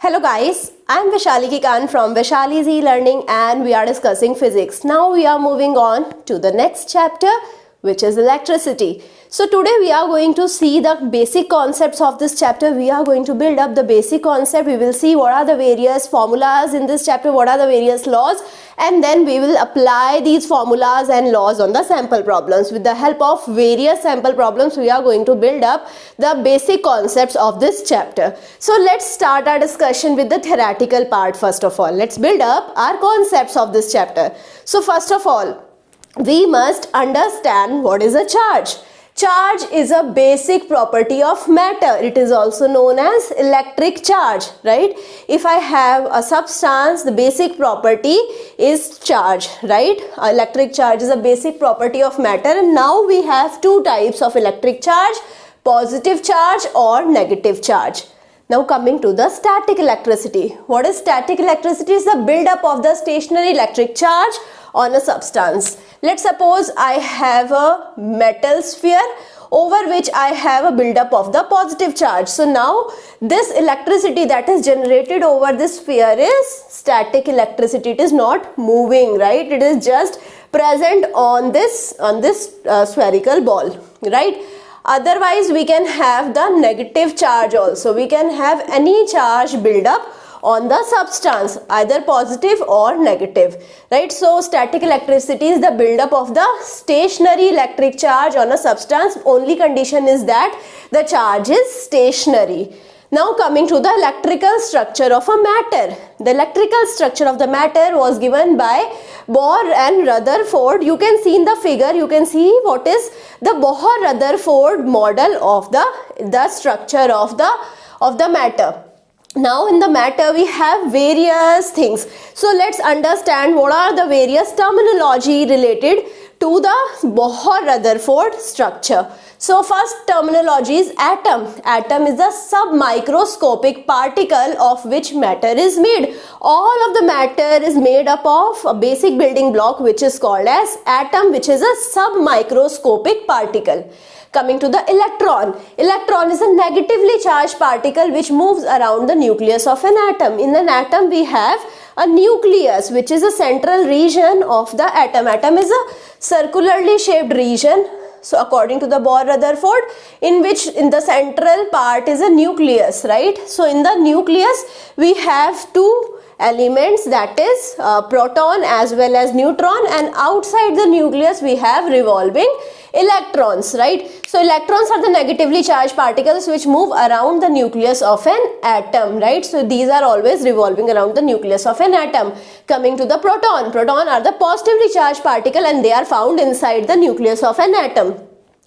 Hello guys, I am Vaishali Kikan from Vaishali's e-learning and we are discussing physics. Now we are moving on to the next chapter, which is electricity. So today we are going to see the basic concepts of this chapter. We are going to build up the basic concept. We will see what are the various formulas in this chapter, what are the various laws, and then we will apply these formulas and laws on the sample problems. With the help of various sample problems, we are going to build up the basic concepts of this chapter. So let's start our discussion with the theoretical part first of all. Let's build up our concepts of this chapter. So first of all, we must understand what is a charge. Charge is a basic property of matter. It is also known as electric charge, right? If I have a substance, the basic property is charge, right? Electric charge is a basic property of matter, and now we have two types of electric charge, positive charge or negative charge. Now coming to the static electricity. What is static electricity? Is the buildup of the stationary electric charge on a substance. Let's suppose I have a metal sphere over which I have a buildup of the positive charge. So now this electricity that is generated over this sphere is static electricity. It is not moving, right? It is just present on this spherical ball, right? Otherwise we can have the negative charge also. We can have any charge buildup on the substance, either positive or negative, right? So static electricity is the buildup of the stationary electric charge on a substance. Only condition is that the charge is stationary. Now coming to the electrical structure of a matter. The electrical structure of the matter was given by Bohr and Rutherford. You can see in the figure, you can see what is the Bohr-Rutherford model of the structure of the matter. Now in the matter we have various things. So let's understand what are the various terminology related to the Bohr-Rutherford structure. So first terminology is atom. Atom is the submicroscopic particle of which matter is made. All of the matter is made up of a basic building block which is called as atom, which is a submicroscopic particle. Coming to the electron. Electron is a negatively charged particle which moves around the nucleus of an atom. In an atom we have a nucleus, which is a central region of the atom. Atom is a circularly shaped region. So according to the Bohr-Rutherford, in which in the central part is a nucleus, right? So in the nucleus we have two elements, that is proton as well as neutron, and outside the nucleus we have revolving electrons, right? So electrons are the negatively charged particles which move around the nucleus of an atom, right? So these are always revolving around the nucleus of an atom. Coming to the proton. Proton are the positively charged particle and they are found inside the nucleus of an atom.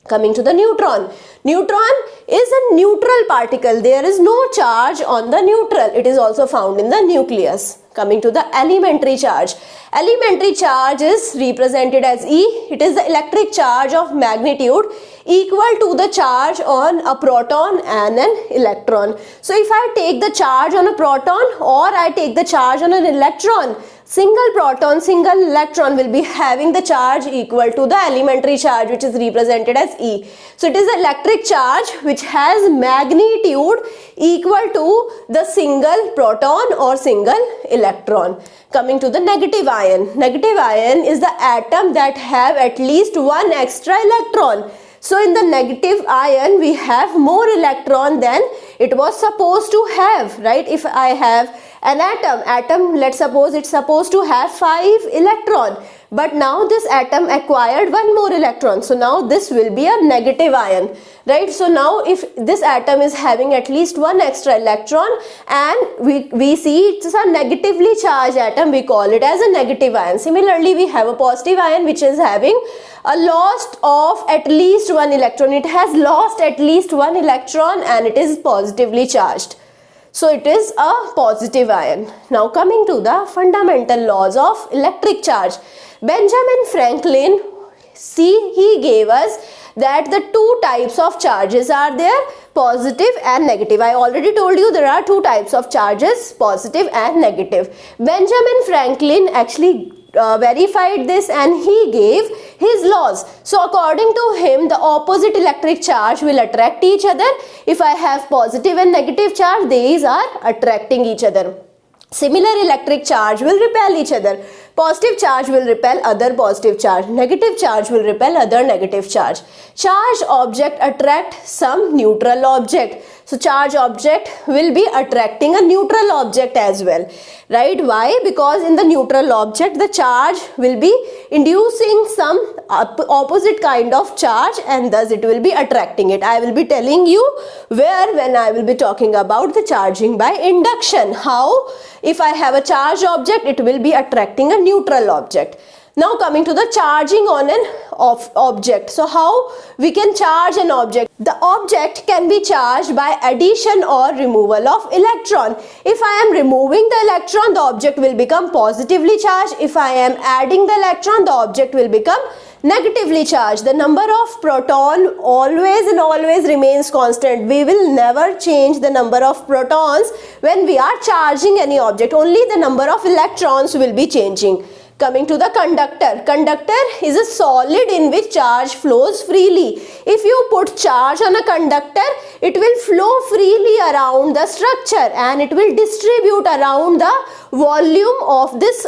Coming to the neutron. Neutron is a neutral particle. There is no charge on the neutral. It is also found in the nucleus. Coming to the elementary charge. Elementary charge is represented as E. It is the electric charge of magnitude equal to the charge on a proton and an electron. So if I take the charge on a proton or I take the charge on an electron, single proton, single electron will be having the charge equal to the elementary charge, which is represented as E. So it is the electric charge which has magnitude equal to the single proton or single electron. Coming to the negative ion. Negative ion is the atom that have at least one extra electron. So in the negative ion we have more electron than it was supposed to have, right? If I have an atom, let's suppose it's supposed to have 5 electron, but now this atom acquired one more electron. So now this will be a negative ion, right? So now if this atom is having at least one extra electron and we see it's a negatively charged atom, we call it as a negative ion. Similarly, we have a positive ion which is having a loss of at least one electron. It has lost at least one electron and it is positively charged. So it is a positive ion. Now coming to the fundamental laws of electric charge. Benjamin Franklin, he gave us that the two types of charges are there, positive and negative. I already told you there are two types of charges, positive and negative. Benjamin Franklin actually verified this and he gave his laws. So according to him, the opposite electric charge will attract each other. If I have positive and negative charge, these are attracting each other. Similar electric charge will repel each other. Positive charge will repel other positive charge. Negative charge will repel other negative charge. Charged object attract some neutral object. So charged object will be attracting a neutral object as well. Right? Why? Because in the neutral object, the charge will be inducing some opposite kind of charge, and thus it will be attracting it. I will be telling you where when I will be talking about the charging by induction. How? If I have a charged object, it will be attracting a neutral object. Now coming to the charging on an object. So how we can charge an object? The object can be charged by addition or removal of electron. If I am removing the electron, the object will become positively charged. If I am adding the electron, the object will become negatively charged. The number of proton always and always remains constant. We will never change the number of protons when we are charging any object. Only the number of electrons will be changing. Coming to the conductor. Conductor is a solid in which charge flows freely. If you put charge on a conductor, it will flow freely around the structure and it will distribute around the volume of this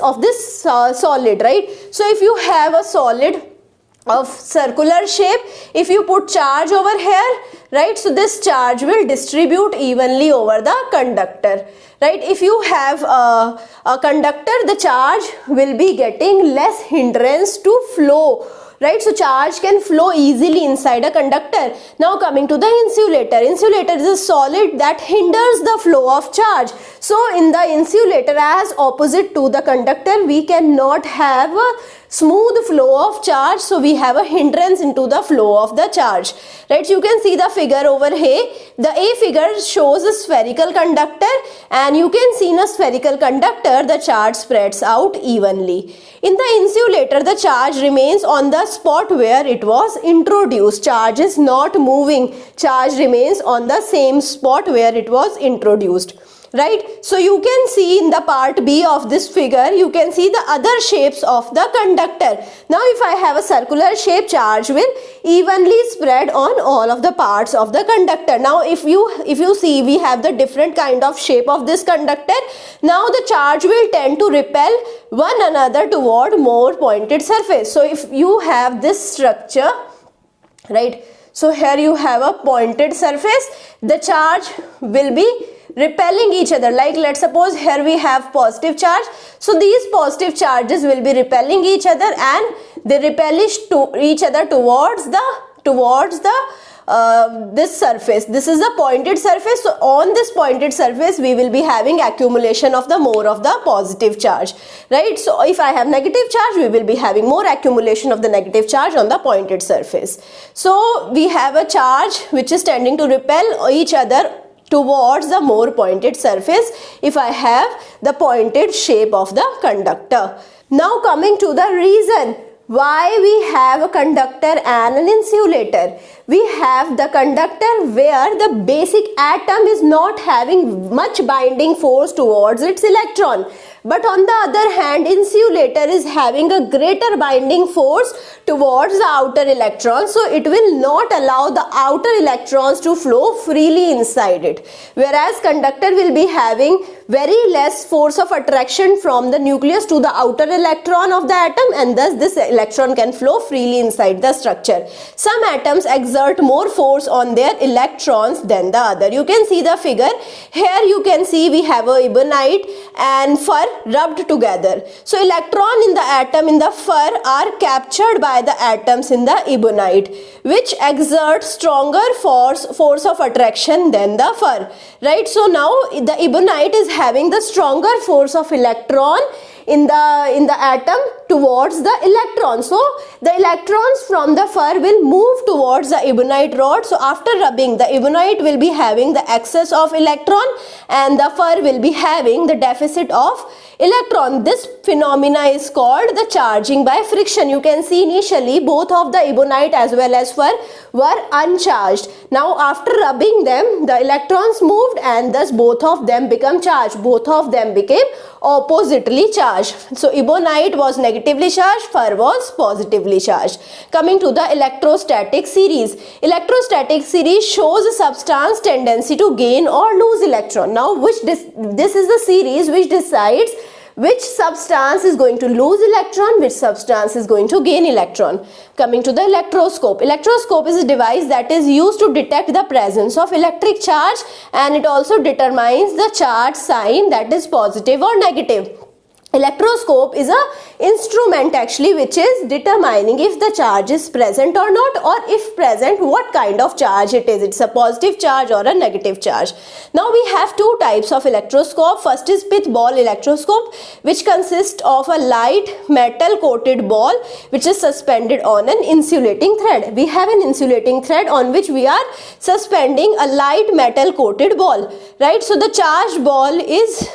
solid, right? So if you have a solid of circular shape, if you put charge over here, right, so this charge will distribute evenly over the conductor, right? If you have a conductor, the charge will be getting less hindrance to flow, right? So charge can flow easily inside a conductor. Now coming to the insulator. Insulator is a solid that hinders the flow of charge. So in the insulator, as opposite to the conductor, we cannot have a smooth flow of charge, so we have a hindrance into the flow of the charge, right? You can see the figure over here. The A figure shows a spherical conductor, and you can see in a spherical conductor the charge spreads out evenly. In the insulator, the charge remains on the spot where it was introduced. Charge is not moving. Charge remains on the same spot where it was introduced. Right? So you can see in the part B of this figure, you can see the other shapes of the conductor. Now if I have a circular shape, charge will evenly spread on all of the parts of the conductor. Now if you see, we have the different kind of shape of this conductor. Now the charge will tend to repel one another toward more pointed surface. So if you have this structure, right? So here you have a pointed surface, the charge will be repelling each other. Like let's suppose here we have positive charge. So these positive charges will be repelling each other and they repel each other towards this surface. This is a pointed surface. So on this pointed surface, we will be having accumulation of the more of the positive charge, right? So if I have negative charge, we will be having more accumulation of the negative charge on the pointed surface. So we have a charge which is tending to repel each other towards the more pointed surface if I have the pointed shape of the conductor. Now coming to the reason why we have a conductor and an insulator. We have the conductor where the basic atom is not having much binding force towards its electron. But on the other hand, insulator is having a greater binding force towards the outer electrons. So it will not allow the outer electrons to flow freely inside it. Whereas conductor will be having very less force of attraction from the nucleus to the outer electron of the atom, and thus this electron can flow freely inside the structure. Some atoms exert more force on their electrons than the other. You can see the figure. Here you can see we have a ebonite and fur rubbed together. So electron in the atom in the fur are captured by the atoms in the ebonite, which exert stronger force of attraction than the fur, right? So now the ebonite is having the stronger force of electron in the atom towards the electron. So the electrons from the fur will move towards the ebonite rod. So after rubbing, the ebonite will be having the excess of electron and the fur will be having the deficit of electron. This phenomena is called the charging by friction. You can see initially both of the ebonite as well as fur were uncharged. Now after rubbing them, the electrons moved and thus both of them become charged. Both of them became oppositely charged. So ebonite was negative negatively charged, fur was positively charged. Coming to the electrostatic series. Electrostatic series shows a substance tendency to gain or lose electron. Now this is the series which decides which substance is going to lose electron, which substance is going to gain electron. Coming to the electroscope. Electroscope is a device that is used to detect the presence of electric charge, and it also determines the charge sign, that is positive or negative. Electroscope is a instrument actually which is determining if the charge is present or not, or if present, what kind of charge it is. It's a positive charge or a negative charge. Now we have two types of electroscope. First is pith ball electroscope, which consists of a light metal coated ball which is suspended on an insulating thread. We have an insulating thread on which we are suspending a light metal coated ball, right? So the charged ball is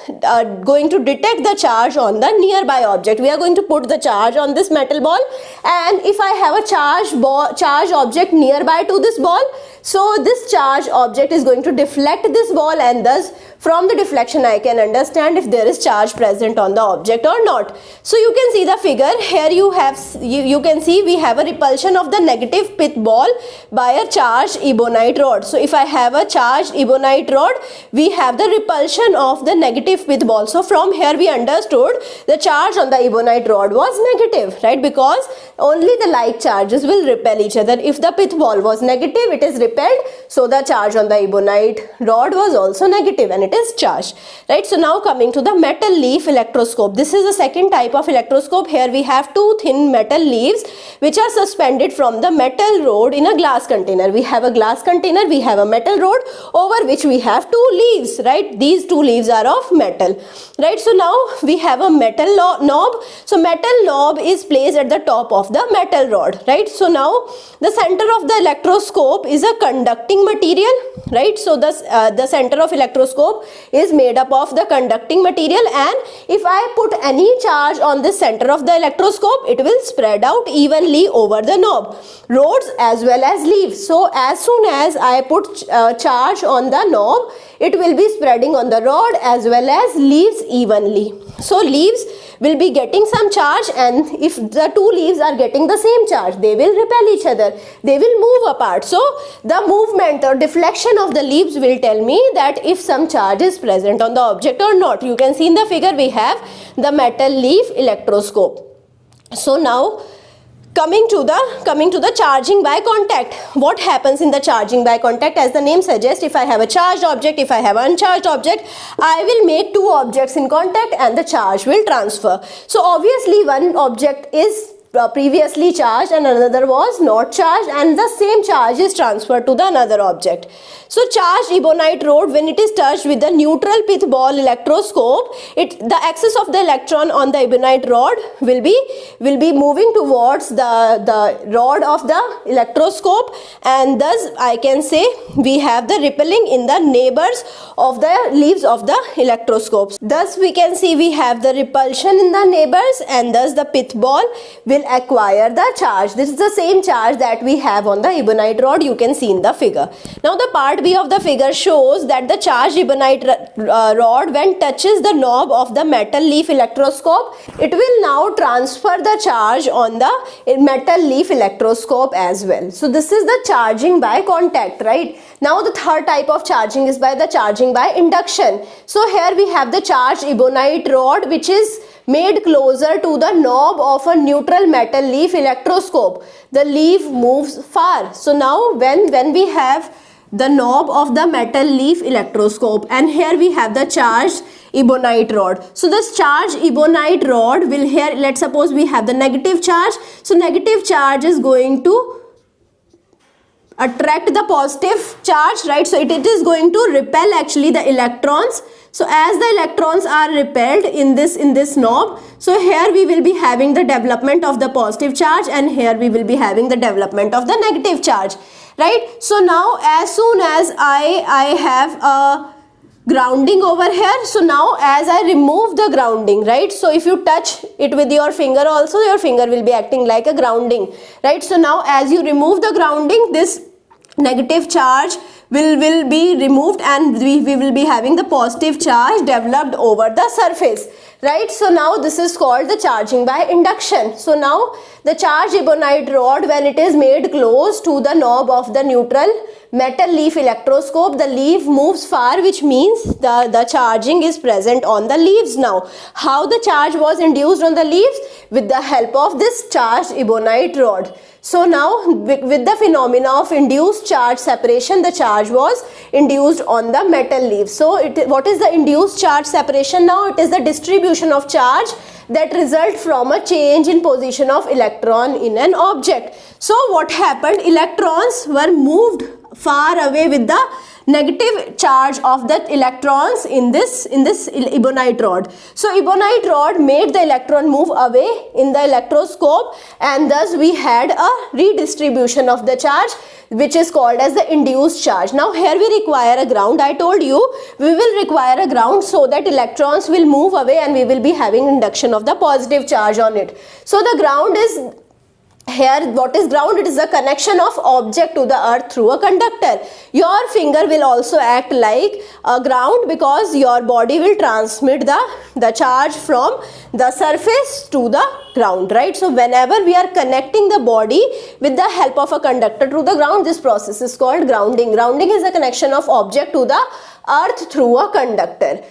going to detect the charge on the nearby object. We are going to put the charge on this metal ball, and if I have a charged object nearby to this ball, so this charged object is going to deflect this ball, and thus from the deflection I can understand if there is charge present on the object or not. So you can see the figure here. You can see we have a repulsion of the negative pith ball by a charged ebonite rod. So if I have a charged ebonite rod, we have the repulsion of the negative pith ball. So from here we understood the charge on the ebonite rod was negative, right? Because only the like charges will repel each other. If the pith ball was negative, it is repelled, so the charge on the ebonite rod was also negative and it is charged, right? So now coming to the metal leaf electroscope. This is the second type of electroscope. Here we have two thin metal leaves which are suspended from the metal rod in a glass container. We have a glass container, we have a metal rod over which we have two leaves, right? These two leaves are of metal, right? So now we have a metal knob. So metal knob is placed at the top of the metal rod, right? So now the center of the electroscope is a conducting material, right? So the center of electroscope is made up of the conducting material, and if I put any charge on the center of the electroscope, it will spread out evenly over the knob, rods as well as leaves. So as soon as I put charge on the knob, it will be spreading on the rod as well as leaves evenly. So leaves will be getting some charge, and if the two leaves are getting the same charge, they will repel each other, they will move apart. So the movement or deflection of the leaves will tell me that if some charge is present on the object or not. You can see in the figure we have the metal leaf electroscope. So now coming to the charging by contact. What happens in the charging by contact? As the name suggests, if I have a charged object, if I have an uncharged object, I will make two objects in contact and the charge will transfer. So obviously one object is previously charged and another was not charged, and the same charge is transferred to the another object. So charged ebonite rod, when it is touched with the neutral pith ball electroscope, the axis of the electron on the ebonite rod will be moving towards the rod of the electroscope, and thus I can say we have the repelling in the neighbors of the leaves of the electroscopes. Thus we can see we have the repulsion in the neighbors, and thus the pith ball will acquire the charge. This is the same charge that we have on the ebonite rod. You can see in the figure. Now the part B of the figure shows that the charged ebonite rod, when touches the knob of the metal leaf electroscope, it will now transfer the charge on the metal leaf electroscope as well. So this is the charging by contact, right? Now the third type of charging is by the charging by induction. So here we have the charged ebonite rod which is made closer to the knob of a neutral metal leaf electroscope. The leaf moves far. So now when we have the knob of the metal leaf electroscope, and here we have the charged ebonite rod. So this charged ebonite rod will, here let's suppose we have the negative charge. So negative charge is going to attract the positive charge, right? So it is going to repel actually the electrons. So as the electrons are repelled in this knob, so here we will be having the development of the positive charge, and here we will be having the development of the negative charge, right? So now as soon as I have a grounding over here, so now as I remove the grounding, right? So if you touch it with your finger also, your finger will be acting like a grounding, right? So now as you remove the grounding, this negative charge will be removed, and we will be having the positive charge developed over the surface, right? So now this is called the charging by induction. So now the charged ebonite rod, when it is made close to the knob of the neutral metal leaf electroscope, the leaf moves far, which means the charging is present on the leaves. Now how the charge was induced on the leaves? With the help of this charged ebonite rod. So now with the phenomena of induced charge separation, the charge was induced on the metal leaf. So what is the induced charge separation now? It is the distribution of charge that result from a change in position of electron in an object. So what happened? Electrons were moved far away with the negative charge of the electrons in this ebonite rod. So ebonite rod made the electron move away in the electroscope, and thus we had a redistribution of the charge, which is called as the induced charge. Now here we require a ground. I told you we will require a ground so that electrons will move away and we will be having induction of the positive charge on it. So the ground is here. What is ground? It is the connection of object to the earth through a conductor. Your finger will also act like a ground because your body will transmit the charge from the surface to the ground, right? So whenever we are connecting the body with the help of a conductor to the ground, this process is called grounding. Grounding is the connection of object to the earth through a conductor.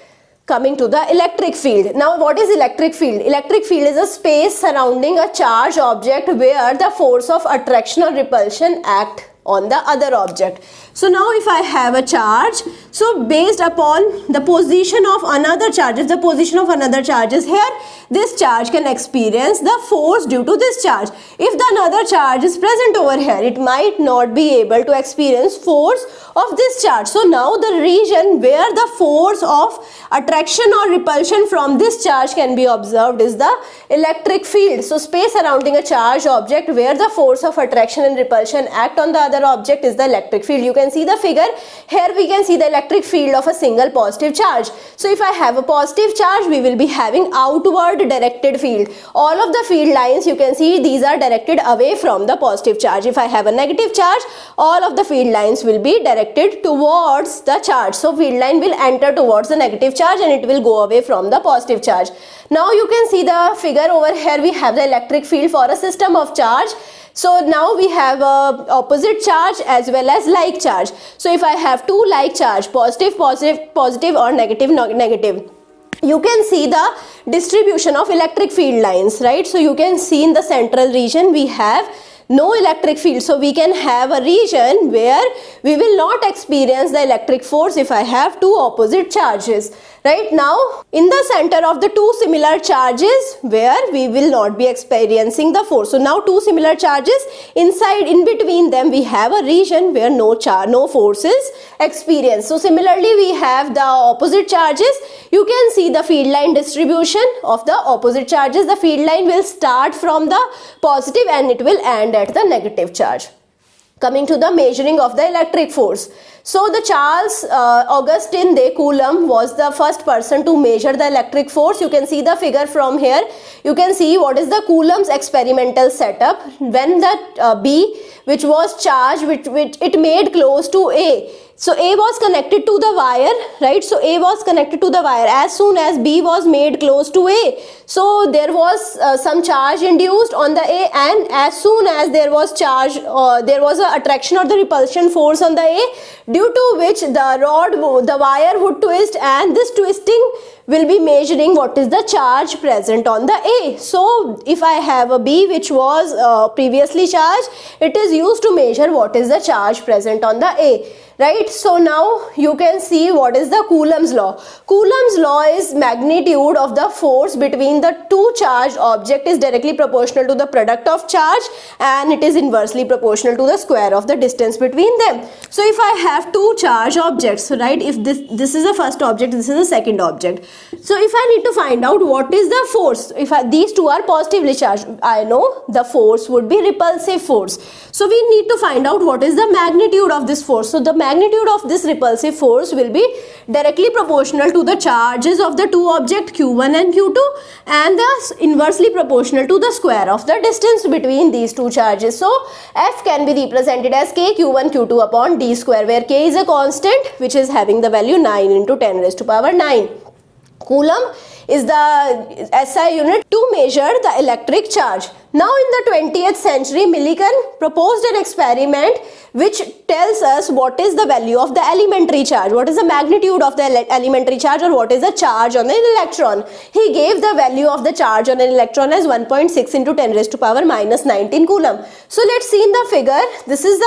Coming to the electric field. Now what is electric field? Electric field is a space surrounding a charged object where the force of attraction or repulsion act on the other object. So now if I have a charge, so based upon the position of another charge, if the position of another charge is here, this charge can experience the force due to this charge. If the another charge is present over here, it might not be able to experience force of this charge. So now the region where the force of attraction or repulsion from this charge can be observed is the electric field. So space surrounding a charged object where the force of attraction and repulsion act on the other object is the electric field. You can see the figure. Here we can see the electric field of a single positive charge. So if I have a positive charge, we will be having outward directed field. All of the field lines you can see, these are directed away from the positive charge. If I have a negative charge, all of the field lines will be directed towards the charge. So field line will enter towards the negative charge and it will go away from the positive charge. Now you can see the figure over here. We have the electric field for a system of charge. So now we have a opposite charge as well as like charge. So if I have two like charge, positive, positive, positive or negative, negative, you can see the distribution of electric field lines, right? So you can see in the central region we have no electric field. So we can have a region where we will not experience the electric force if I have two opposite charges. Right now, in the center of the two similar charges where we will not be experiencing the force. So now two similar charges, inside, in between them we have a region where no force is experienced. So similarly we have the opposite charges. You can see the field line distribution of the opposite charges. The field line will start from the positive and it will end at the negative charge. Coming to the measuring of the electric force. So the Charles Augustin de Coulomb was the first person to measure the electric force. You can see the figure from here. You can see what is the Coulomb's experimental setup. When the B, which was charged, which it made close to A. So A was connected to the wire, right? So A was connected to the wire. As soon as B was made close to A, so there was some charge induced on the A, and as soon as there was charge, there was a attraction or the repulsion force on the A, due to which the wire would twist, and this twisting will be measuring what is the charge present on the A. So if I have a B which was previously charged, it is used to measure what is the charge present on the A. Right, so now you can see what is the Coulomb's law. Coulomb's law is magnitude of the force between the two charged object is directly proportional to the product of charge, and it is inversely proportional to the square of the distance between them. So if I have two charged objects, right, if this is the first object, this is the second object. So if I need to find out what is the force, if these two are positively charged, I know the force would be repulsive force. So we need to find out what is the magnitude of this force. So the magnitude of this repulsive force will be directly proportional to the charges of the two objects Q1 and Q2, and thus inversely proportional to the square of the distance between these two charges. So F can be represented as K Q1 Q2 upon D square, where K is a constant which is having the value 9 into 10 raised to power 9. Coulomb is the SI unit to measure the electric charge. Now in the 20th century, Millikan proposed an experiment which tells us what is the value of the elementary charge, what is the magnitude of the elementary charge, or what is the charge on an electron. He gave the value of the charge on an electron as 1.6 into 10 raised to power minus 19 coulomb. So let's see in the figure, this is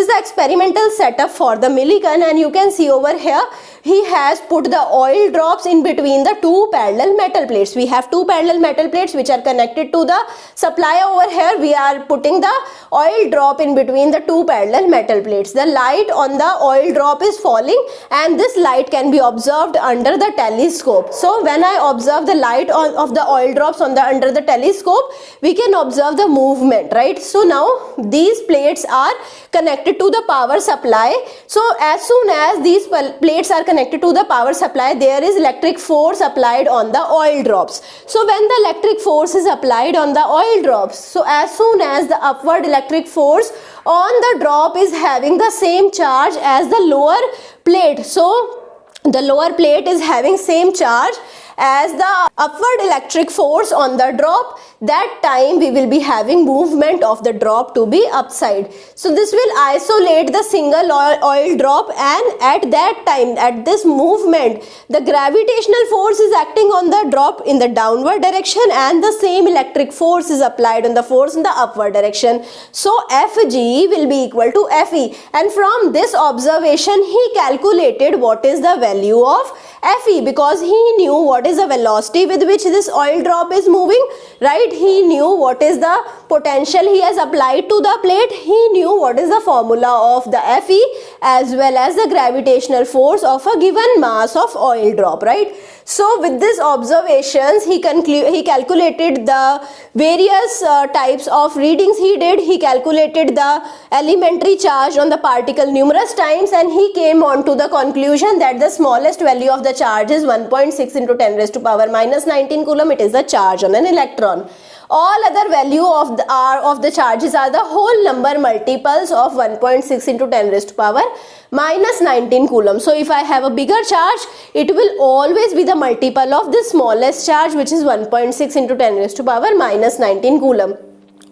the experimental setup for the Millikan, and you can see over here he has put the oil drops in between the two parallel metal plates. We have two parallel metal plates which are connected to the supply. Over here we are putting the oil drop in between the two parallel metal plates. The light on the oil drop is falling, and this light can be observed under the telescope. So when I observe the light of the oil drops under the telescope, we can observe the movement, right? So now these plates are connected to the power supply. So as soon as these plates are connected to the power supply, there is electric force applied on the oil drops. So when the electric force is applied on the oil drops, so as soon as the upward electric force on the drop is having the same charge as the lower plate, so the lower plate is having same charge as the upward electric force on the drop, that time we will be having movement of the drop to be upside. So this will isolate the single oil drop, and at that time, at this movement, the gravitational force is acting on the drop in the downward direction, and the same electric force is applied on the force in the upward direction. So Fg will be equal to Fe, and from this observation he calculated what is the value of Fe, because he knew what is the velocity with which this oil drop is moving, right? He knew what is the potential he has applied to the plate. He knew what is the formula of the Fe as well as the gravitational force of a given mass of oil drop, right? So with these observations, he calculated the various types of readings he did. He calculated the elementary charge on the particle numerous times, and he came on to the conclusion that the smallest value of the charge is 1.6 into 10 raised to power minus 19 coulomb. It is the charge on an electron. All other value of the charges are the whole number multiples of 1.6 into 10 raised to power minus 19 coulomb. So if I have a bigger charge, it will always be the multiple of the smallest charge, which is 1.6 into 10 raised to power minus 19 coulomb.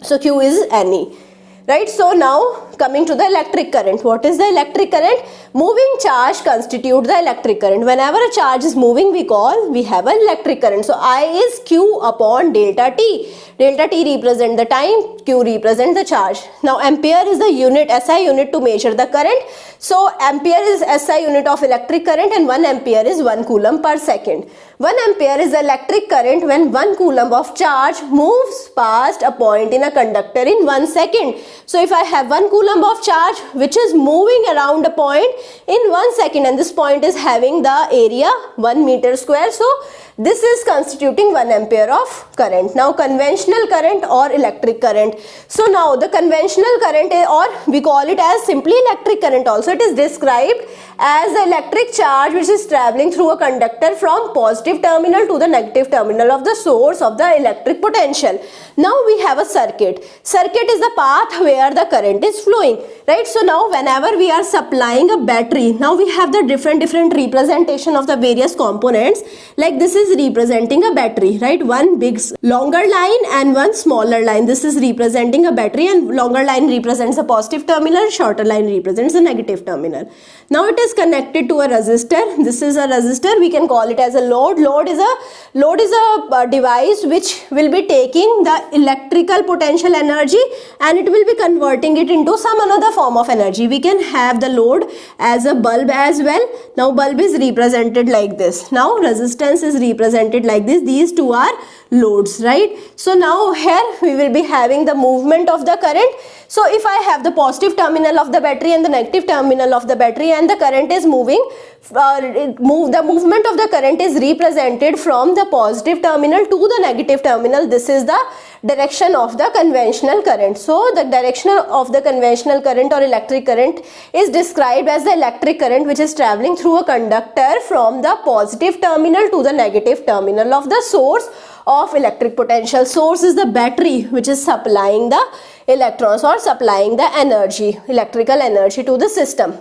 So Q is Ne. Right, so now coming to the electric current. What is the electric current? Moving charge constitute the electric current. Whenever a charge is moving, we have an electric current. So I is Q upon delta T. Delta T represent the time, Q represent the charge. Now ampere is the unit, SI unit to measure the current. So ampere is SI unit of electric current, and 1 ampere is 1 coulomb per second. 1 ampere is the electric current when 1 coulomb of charge moves past a point in a conductor in 1 second. So if I have 1 coulomb of charge which is moving around a point in 1 second, and this point is having the area 1 meter square, so this is constituting 1 ampere of current. Now conventional current or electric current. So now the conventional current, or we call it as simply electric current also, it is described as the electric charge which is traveling through a conductor from positive terminal to the negative terminal of the source of the electric potential. Now we have a circuit. Circuit is the path where the current is flowing, right? So now whenever we are supplying a battery, now we have the different representation of the various components. Like this is representing a battery, right? One big longer line and one smaller line. This is representing a battery, and longer line represents a positive terminal, shorter line represents a negative terminal. Now it is connected to a resistor. This is a resistor. We can call it as a load. Load is a device which will be taking the electrical potential energy and it will be converting it into some another form of energy. We can have the load as a bulb as well. Now bulb is represented like this. Now resistance is represented like this. These two are loads, right? So now here we will be having the movement of the current. So if I have the positive terminal of the battery and the negative terminal of the battery, and the current is moving, the movement of the current is represented from the positive terminal to the negative terminal. This is the direction of the conventional current. So the direction of the conventional current or electric current is described as the electric current which is traveling through a conductor from the positive terminal to the negative terminal of the source of electric potential. Source is the battery which is supplying the electrons or supplying the energy, electrical energy to the system,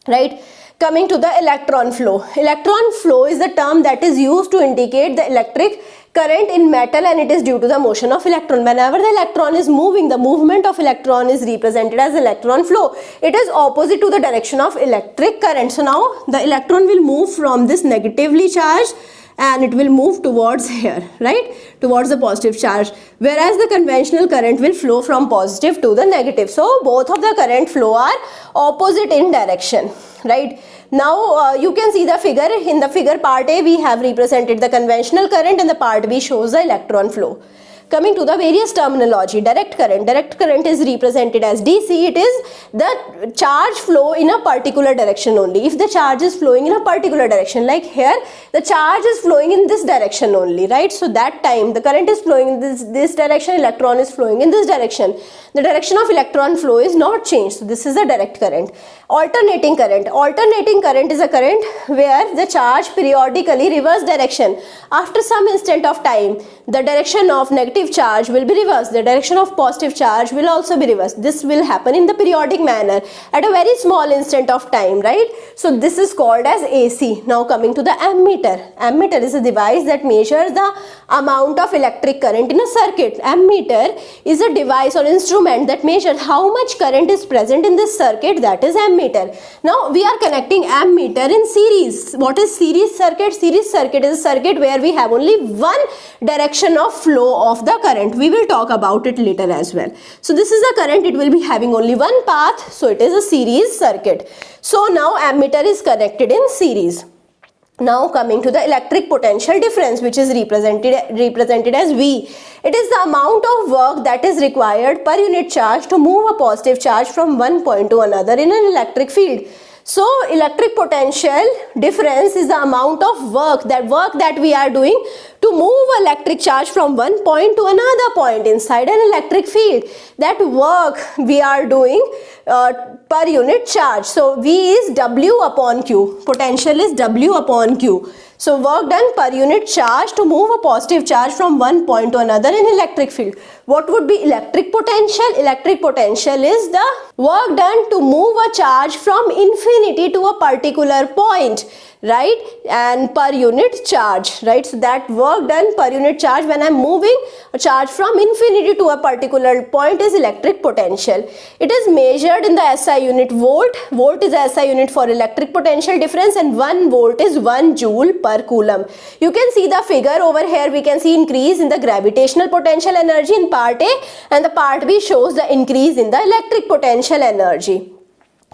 right? Coming to the electron flow. Electron flow is the term that is used to indicate the electric current in metal, and it is due to the motion of electron. Whenever the electron is moving, the movement of electron is represented as electron flow. It is opposite to the direction of electric current. So now the electron will move from this negatively charged and it will move towards here, right, towards the positive charge, whereas the conventional current will flow from positive to the negative. So both of the current flow are opposite in direction, right. Now you can see the figure. In the figure part A, we have represented the conventional current, and the part B shows the electron flow. Coming to the various terminology, direct current is represented as DC. It is the charge flow in a particular direction only. If the charge is flowing in a particular direction, like here, the charge is flowing in this direction only, right? So that time the current is flowing in this direction, electron is flowing in this direction. The direction of electron flow is not changed. So this is the direct current. Alternating current is a current where the charge periodically reverse direction. After some instant of time, the direction of negative charge will be reversed. The direction of positive charge will also be reversed. This will happen in the periodic manner at a very small instant of time, right? So this is called as AC. Now coming to the ammeter. Ammeter is a device that measures the amount of electric current in a circuit. Ammeter is a device or instrument that measures how much current is present in this circuit, that is ammeter. Now we are connecting ammeter in series. What is series circuit? Series circuit is a circuit where we have only one direction of flow of the current. We will talk about it later as well. So this is the current, it will be having only one path, so it is a series circuit. So now ammeter is connected in series. Now coming to the electric potential difference, which is represented as V. It is the amount of work that is required per unit charge to move a positive charge from one point to another in an electric field. So electric potential difference is the amount of work that we are doing to move electric charge from one point to another point inside an electric field. That work we are doing per unit charge. So V is W upon Q. Potential is W upon Q. So work done per unit charge to move a positive charge from one point to another in electric field. What would be electric potential? Electric potential is the work done to move a charge from infinity to a particular point, right, and per unit charge, right. So that work done per unit charge when I am moving a charge from infinity to a particular point is electric potential. It is measured in the SI unit volt. Volt is the SI unit for electric potential difference, and 1 volt is 1 joule per coulomb. You can see the figure over here. We can see increase in the gravitational potential energy in part A, and the part B shows the increase in the electric potential energy.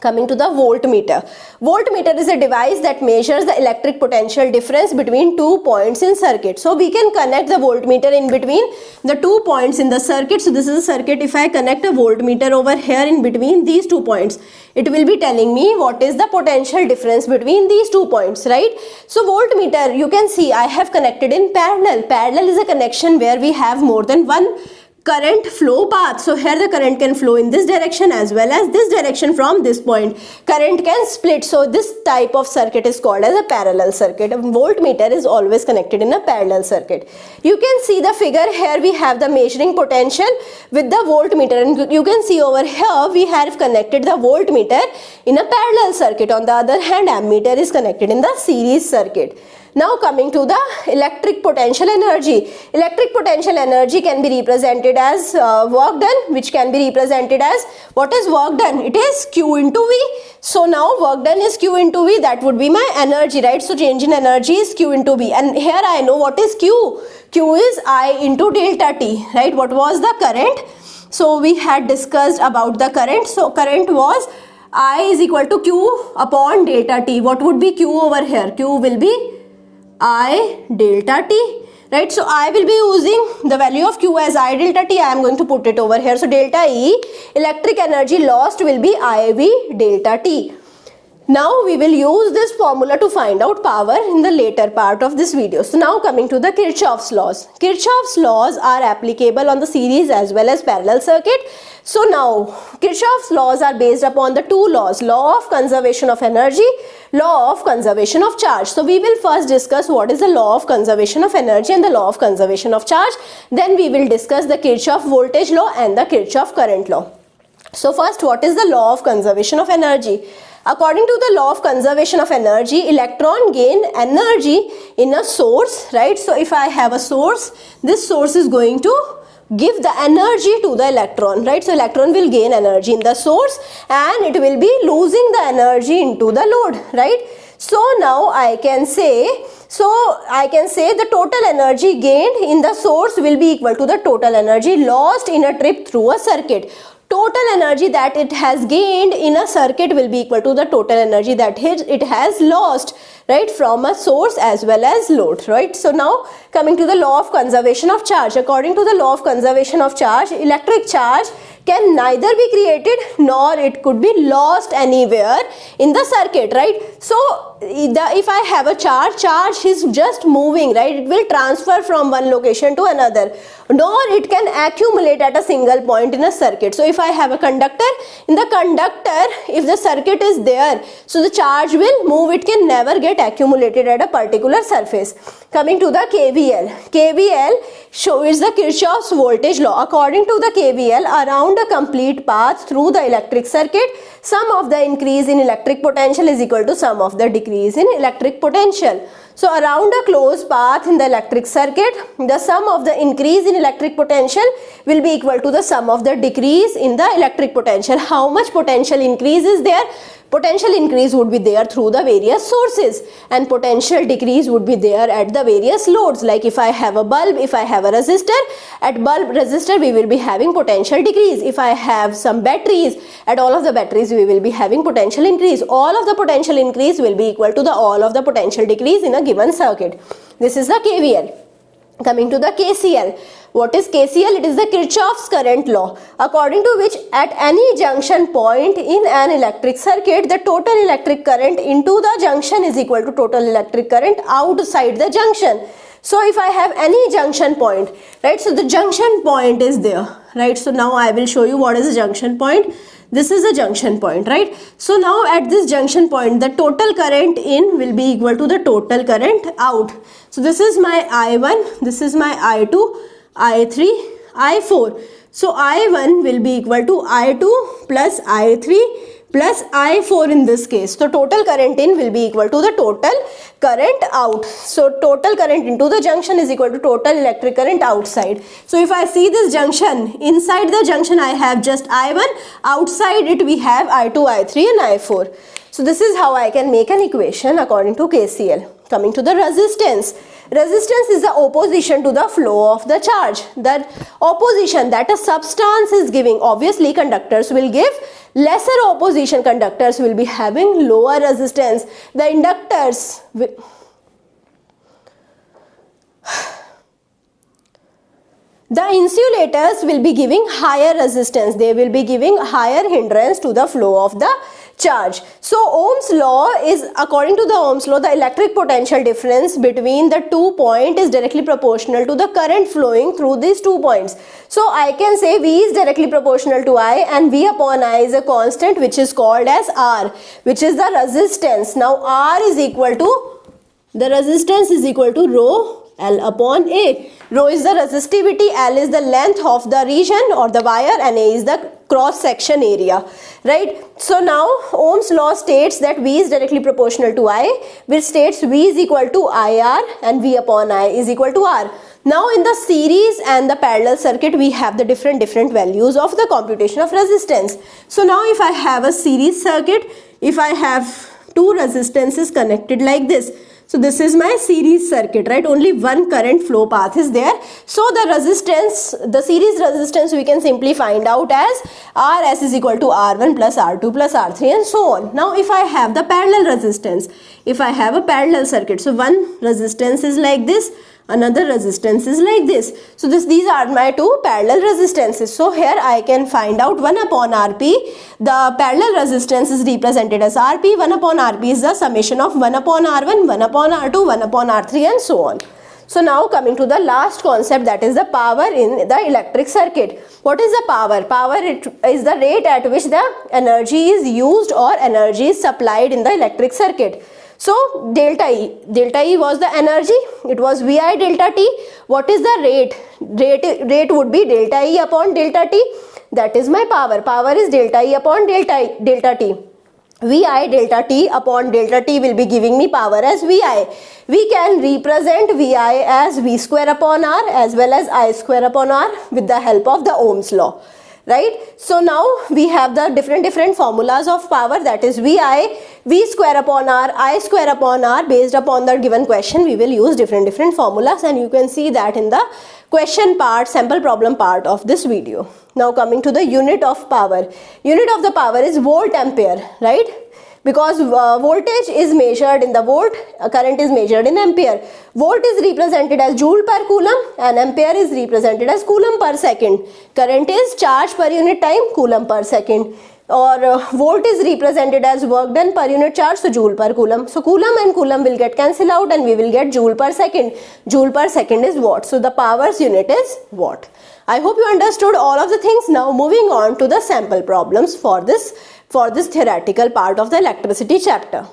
Coming to the voltmeter. Voltmeter is a device that measures the electric potential difference between 2 points in circuit. So we can connect the voltmeter in between the 2 points in the circuit. So this is a circuit. If I connect a voltmeter over here in between these 2 points, it will be telling me what is the potential difference between these 2 points, right? So voltmeter, you can see I have connected in parallel. Parallel is a connection where we have more than one current flow path. So here the current can flow in this direction as well as this direction. From this point current can split. So this type of circuit is called as a parallel circuit. A voltmeter is always connected in a parallel circuit. You can see the figure here. We have the measuring potential with the voltmeter, and you can see over here we have connected the voltmeter in a parallel circuit. On the other hand, ammeter is connected in the series circuit. Now coming to the electric potential energy. Electric potential energy can be represented as work done, which can be represented as, what is work done? It is Q into V. So now work done is Q into V. That would be my energy, right? So change in energy is Q into V. And here I know what is Q. Q is I into delta T, right? What was the current? So we had discussed about the current. So current was I is equal to Q upon delta T. What would be Q over here? Q will be I delta T, right? So I will be using the value of Q as I delta T. I am going to put it over here. So delta E, electric energy lost, will be IV delta T. Now we will use this formula to find out power in the later part of this video. So now coming to the Kirchhoff's laws. Kirchhoff's laws are applicable on the series as well as parallel circuit. So now Kirchhoff's laws are based upon the two laws, law of conservation of energy, law of conservation of charge. So we will first discuss what is the law of conservation of energy and the law of conservation of charge. Then we will discuss the Kirchhoff voltage law and the Kirchhoff current law. So first, what is the law of conservation of energy? According to the law of conservation of energy, electron gain energy in a source, right? So if I have a source, this source is going to give the energy to the electron, right? So electron will gain energy in the source and it will be losing the energy into the load, right? So now I can say the total energy gained in the source will be equal to the total energy lost in a trip through a circuit. Total energy that it has gained in a circuit will be equal to the total energy that it has lost, right, from a source as well as load, right? So now coming to the law of conservation of charge. According to the law of conservation of charge, electric charge can neither be created nor it could be lost anywhere in the circuit, right? So if I have a charge is just moving, right? It will transfer from one location to another, nor it can accumulate at a single point in a circuit. So if I have a conductor, in the conductor, if the circuit is there, so the charge will move, it can never get accumulated at a particular surface. Coming to the KVL. KVL shows the Kirchhoff's voltage law. According to the KVL, around a complete path through the electric circuit, sum of the increase in electric potential is equal to sum of the decrease in electric potential. So around a closed path in the electric circuit, the sum of the increase in electric potential will be equal to the sum of the decrease in the electric potential. How much potential increase is there? Potential increase would be there through the various sources and potential decrease would be there at the various loads. Like if I have a bulb, if I have a resistor, at bulb resistor we will be having potential decrease. If I have some batteries, at all of the batteries we will be having potential increase. All of the potential increase will be equal to the all of the potential decrease in a given circuit. This is the KVL. Coming to the KCL. What is KCL? It is the Kirchhoff's current law, according to which at any junction point in an electric circuit, the total electric current into the junction is equal to total electric current outside the junction. So if I have any junction point, right, so the junction point is there, right? So now I will show you what is a junction point. This is a junction point, right? So now at this junction point, the total current in will be equal to the total current out. So this is my I1, this is my I2, I3, I4. So I1 will be equal to I2 plus I3 plus I4 in this case. So total current in will be equal to the total current out. So total current into the junction is equal to total electric current outside. So if I see this junction, inside the junction I have just I1, outside it we have I2, I3 and I4. So this is how I can make an equation according to KCL. Coming to the resistance. Resistance is the opposition to the flow of the charge. The opposition that a substance is giving, obviously conductors will give lesser opposition, conductors will be having lower resistance. The inductors will the insulators will be giving higher resistance. They will be giving higher hindrance to the flow of the charge. So Ohm's law is, according to the Ohm's law, the electric potential difference between the 2 points is directly proportional to the current flowing through these 2 points. So I can say V is directly proportional to I and V upon I is a constant which is called as R, which is the resistance. Now R is equal to, the resistance is equal to rho L upon A. Rho is the resistivity, L is the length of the region or the wire and A is the cross section area, right? So now Ohm's law states that V is directly proportional to I, which states V is equal to IR and V upon I is equal to R. Now in the series and the parallel circuit we have the different values of the computation of resistance. So now if I have a series circuit, if I have two resistances connected like this, so this is my series circuit, right? Only one current flow path is there. So the resistance, the series resistance we can simply find out as Rs is equal to R1 plus R2 plus R3 and so on. Now if I have the parallel resistance, if I have a parallel circuit, so one resistance is like this, another resistance is like this. So these are my two parallel resistances. So here I can find out 1 upon Rp. The parallel resistance is represented as Rp. 1 upon Rp is the summation of 1 upon R1, 1 upon R2, 1 upon R3 and so on. So now coming to the last concept, that is the power in the electric circuit. What is the power? Power is the rate at which the energy is used or energy is supplied in the electric circuit. So delta E was the energy, it was VI delta T. What is the rate? Rate would be delta E upon delta T. That is my power. Power is delta E upon delta T. VI delta T upon delta T will be giving me power as VI. We can represent VI as V square upon R as well as I square upon R with the help of the Ohm's law. Right? So now we have the different formulas of power, that is VI, V square upon R, I square upon R. Based upon the given question, we will use different formulas, and you can see that in the question part, sample problem part of this video. Now coming to the unit of power. Unit of the power is volt ampere, right? Because voltage is measured in the volt, current is measured in ampere. Volt is represented as joule per coulomb and ampere is represented as coulomb per second. Current is charge per unit time, coulomb per second. Or volt is represented as work done per unit charge, so joule per coulomb. So coulomb and coulomb will get cancelled out and we will get joule per second. Joule per second is watt. So the power's unit is watt. I hope you understood all of the things. Now moving on to the sample problems for this theoretical part of the electricity chapter.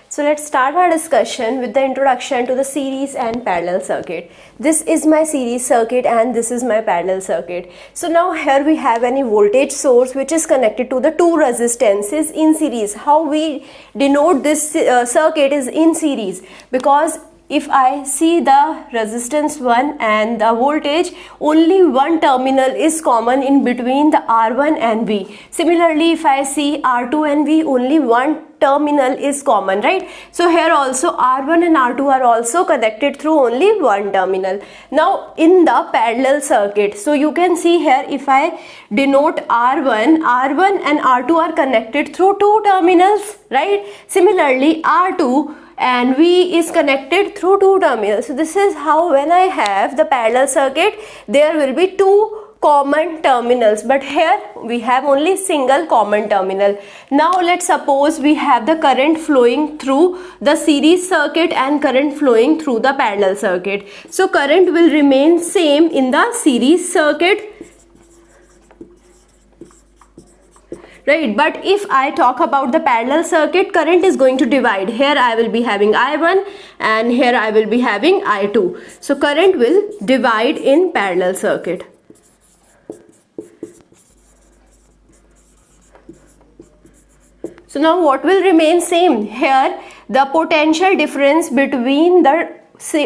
So let's start our discussion with the introduction to the series and parallel circuit. This is my series circuit and this is my parallel circuit. So now here we have any voltage source which is connected to the two resistances in series. How we denote this circuit is in series, because if I see the resistance 1 and the voltage, only one terminal is common in between the R1 and V. Similarly, if I see R2 and V, only one terminal is common, right? So here also R1 and R2 are also connected through only one terminal. Now in the parallel circuit, so you can see here, if I denote R1 and R2 are connected through two terminals, right? Similarly, R2 and V is connected through two terminals. So this is how, when I have the parallel circuit, there will be two common terminals, but here we have only single common terminal. Now let's suppose we have the current flowing through the series circuit and current flowing through the parallel circuit. So current will remain same in the series circuit, right? But if I talk about the parallel circuit, current is going to divide. Here I will be having I1 and here I will be having I2. So current will divide in parallel circuit. So now what will remain same? Here the potential difference between the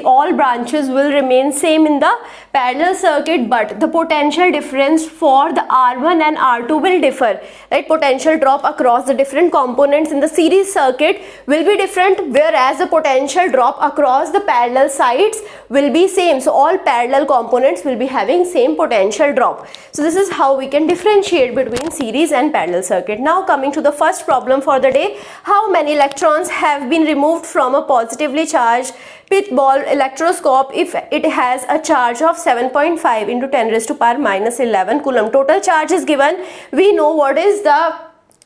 all branches will remain same in the parallel circuit, but the potential difference for the R1 and R2 will differ, right? Potential drop across the different components in the series circuit will be different, whereas the potential drop across the parallel sides will be same. So all parallel components will be having same potential drop. So this is how we can differentiate between series and parallel circuit. Now coming to the first problem for the day, how many electrons have been removed from a positively charged pith ball electroscope if it has a charge of 7.5 into 10 raised to power minus 11 coulomb. Total charge is given. We know what is the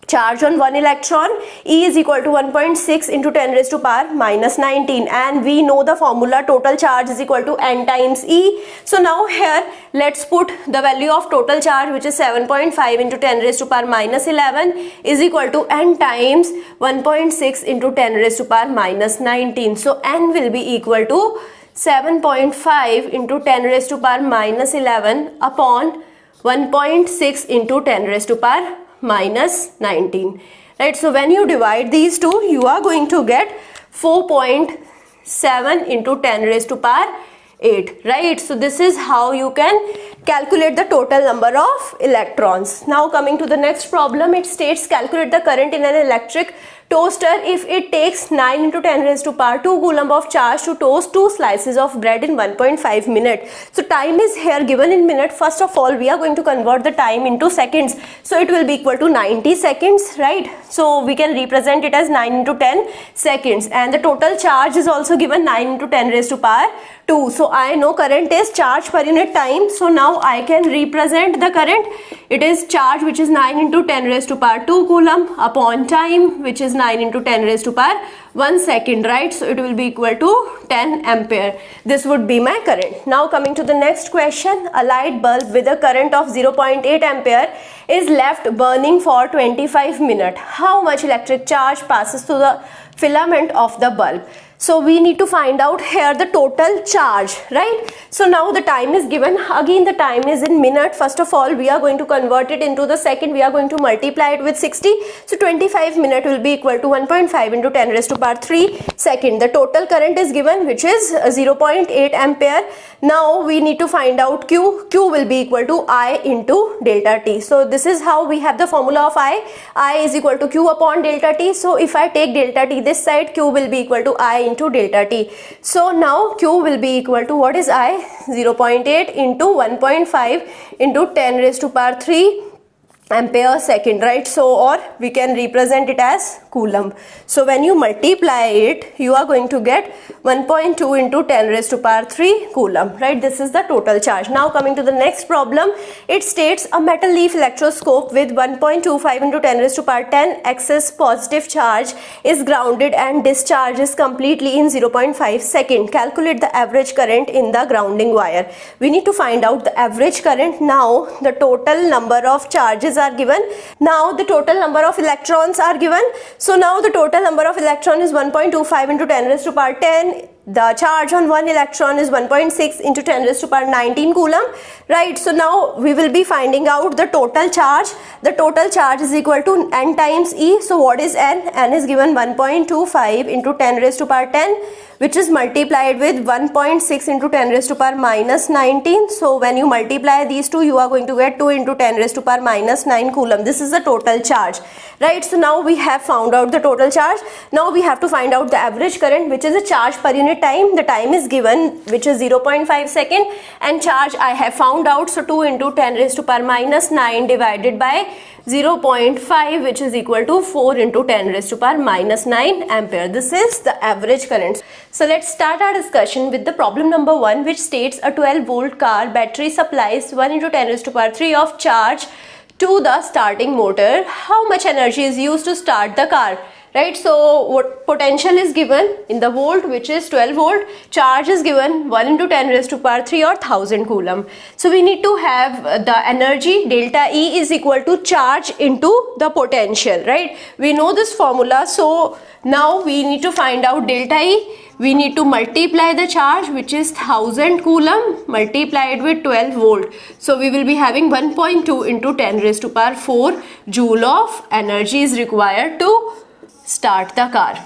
charge on one electron. E is equal to 1.6 into 10 raised to power minus 19, and we know the formula, total charge is equal to N times E. So now here let's put the value of total charge, which is 7.5 into 10 raised to power minus 11 is equal to N times 1.6 into 10 raised to power minus 19. So N will be equal to 7.5 into 10 raised to power minus 11 upon 1.6 into 10 raised to power minus 19, right? So when you divide these two, you are going to get 4.7 into 10 raised to power 8, right? So this is how you can calculate the total number of electrons. Now coming to the next problem, it states calculate the current in an electric toaster if it takes 9 into 10 raised to power 2 coulomb of charge to toast 2 slices of bread in 1.5 minute. So time is here given in minute. First of all, we are going to convert the time into seconds. So it will be equal to 90 seconds, right? So we can represent it as 9 into 10 seconds, and the total charge is also given 9 into 10 raised to power 2. So I know current is charge per unit time. So now I can represent the current. It is charge, which is 9 into 10 raised to power 2 coulomb, upon time, which is 9 into 10 raised to power 1 second, right? So it will be equal to 10 ampere. This would be my current. Now coming to the next question, a light bulb with a current of 0.8 ampere is left burning for 25 minutes. How much electric charge passes through the filament of the bulb? So we need to find out here the total charge, right? So now the time is given. Again the time is in minute. First of all, we are going to convert it into the second. We are going to multiply it with 60. So 25 minute will be equal to 1.5 into 10 raised to power 3 second. The total current is given, which is 0.8 ampere. Now we need to find out Q. Q will be equal to I into delta T. So this is how we have the formula of I. I is equal to Q upon delta T. So if I take delta T this side, Q will be equal to I into delta T. So now Q will be equal to, what is I? 0.8 into 1.5 into 10 raised to power 3 ampere second, right? So, or we can represent it as coulomb. So when you multiply it, you are going to get 1.2 into 10 raised to power 3 coulomb, right? This is the total charge. Now coming to the next problem, it states a metal leaf electroscope with 1.25 into 10 raised to power 10 excess positive charge is grounded and discharges completely in 0.5 second. Calculate the average current in the grounding wire. We need to find out the average current. Now the total number of charges are given. Now the total number of electrons are given. So now the total number of electron is 1.25 into 10 raised to power 10. The charge on one electron is 1.6 into 10 raised to power 19 coulomb, right? So now we will be finding out the total charge. The total charge is equal to N times E. So what is N? N is given 1.25 into 10 raised to power 10, which is multiplied with 1.6 into 10 raised to power minus 19. So when you multiply these two, you are going to get 2 into 10 raised to power minus 9 coulomb. This is the total charge, right? So now we have found out the total charge. Now we have to find out the average current, which is a charge per unit time. The time is given, which is 0.5 second, and charge I have found out. So 2 into 10 raised to power minus 9 divided by 0.5, which is equal to 4 into 10 raised to power minus 9 ampere. This is the average current. So let's start our discussion with the problem number 1, which states a 12 volt car battery supplies 1 into 10 raised to power 3 of charge to the starting motor. How much energy is used to start the car? Right, so what potential is given in the volt, which is 12 volt, charge is given 1 into 10 raised to power 3 or 1000 coulomb. So we need to have the energy delta E is equal to charge into the potential, right? We know this formula, so now we need to find out delta E. We need to multiply the charge, which is 1000 coulomb, multiplied with 12 volt. So we will be having 1.2 into 10 raised to power 4 joule of energy is required to start the car.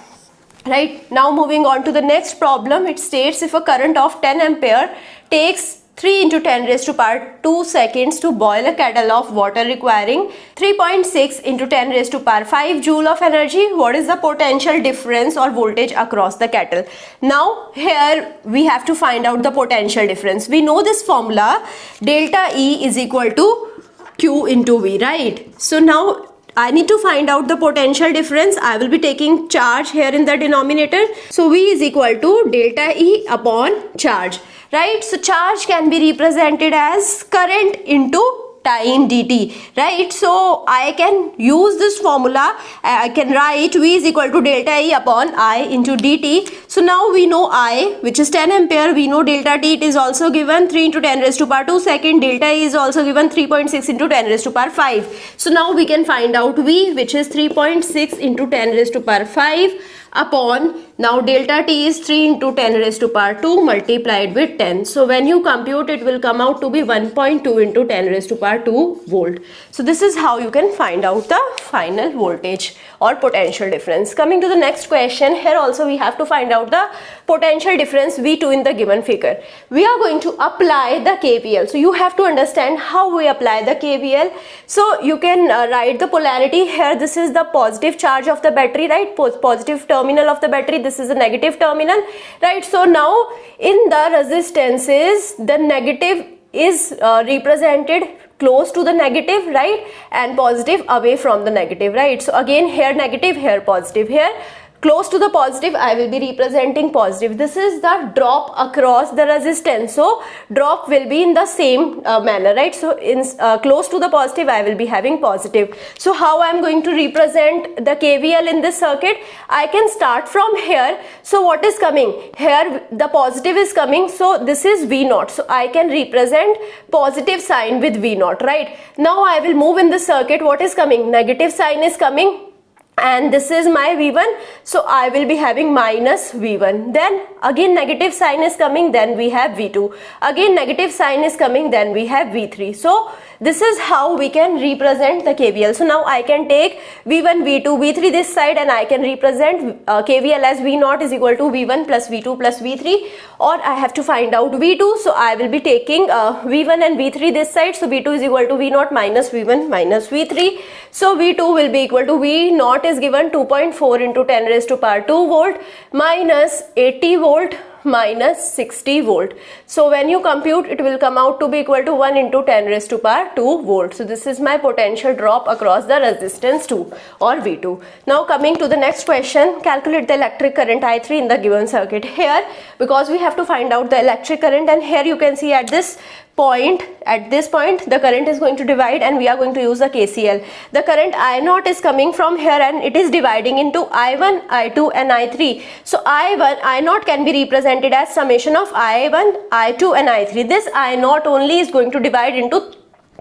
Right, now moving on to the next problem, it states if a current of 10 ampere takes 3 into 10 raised to power 2 seconds to boil a kettle of water requiring 3.6 into 10 raised to power 5 joule of energy, what is the potential difference or voltage across the kettle? Now here we have to find out the potential difference. We know this formula, delta E is equal to Q into V, right? So now I need to find out the potential difference. I will be taking charge here in the denominator. So V is equal to delta E upon charge, right? So charge can be represented as current into time dt, right? So I can use this formula. I can write V is equal to delta E upon I into dt. So now we know I, which is 10 ampere. We know delta t, it is also given 3 into 10 raised to power 2 second. Delta E is also given 3.6 into 10 raised to power 5. So now we can find out V, which is 3.6 into 10 raised to power 5 upon, now delta t is 3 into 10 raised to power 2 multiplied with 10. So when you compute, it will come out to be 1.2 into 10 raised to power 2 volt. So this is how you can find out the final voltage or potential difference. Coming to the next question, here also we have to find out the potential difference V2 in the given figure. We are going to apply the KVL. So you have to understand how we apply the KVL. So you can write the polarity here. This is the positive charge of the battery, right? Positive terminal of the battery. This is the negative terminal, right? So now in the resistances, the negative is represented close to the negative, right, and positive away from the negative, right? So again here negative, here positive, here close to the positive I will be representing positive. This is the drop across the resistance, so drop will be in the same manner, right? So in close to the positive I will be having positive. So how I am going to represent the KVL in this circuit? I can start from here. So what is coming here? The positive is coming, so this is V0. So I can represent positive sign with V0, right? Now I will move in the circuit. What is coming? Negative sign is coming. and this is my V1, so I will be having minus V1. Then again negative sign is coming, then we have V2. Again negative sign is coming, then we have V3. So this is how we can represent the KVL. So now I can take V1, V2, V3 this side, and I can represent KVL as V0 is equal to V1 plus V2 plus V3, or I have to find out V2. So I will be taking V1 and V3 this side. So V2 is equal to V0 minus V1 minus V3. So V2 will be equal to V0 is given 2.4 into 10 raised to power 2 volt minus 80 volt minus 60 volt. So when you compute, it will come out to be equal to 1 into 10 raised to power 2 volt. So this is my potential drop across the resistance 2 or V2. Now coming to the next question, calculate the electric current I3 in the given circuit. Here, because we have to find out the electric current, and here you can see at this point the current is going to divide, and we are going to use the KCL. The current I0 is coming from here, and it is dividing into I1, I2 and I3. So I0 can be represented as summation of I1, I2 and I3. This I0 only is going to divide into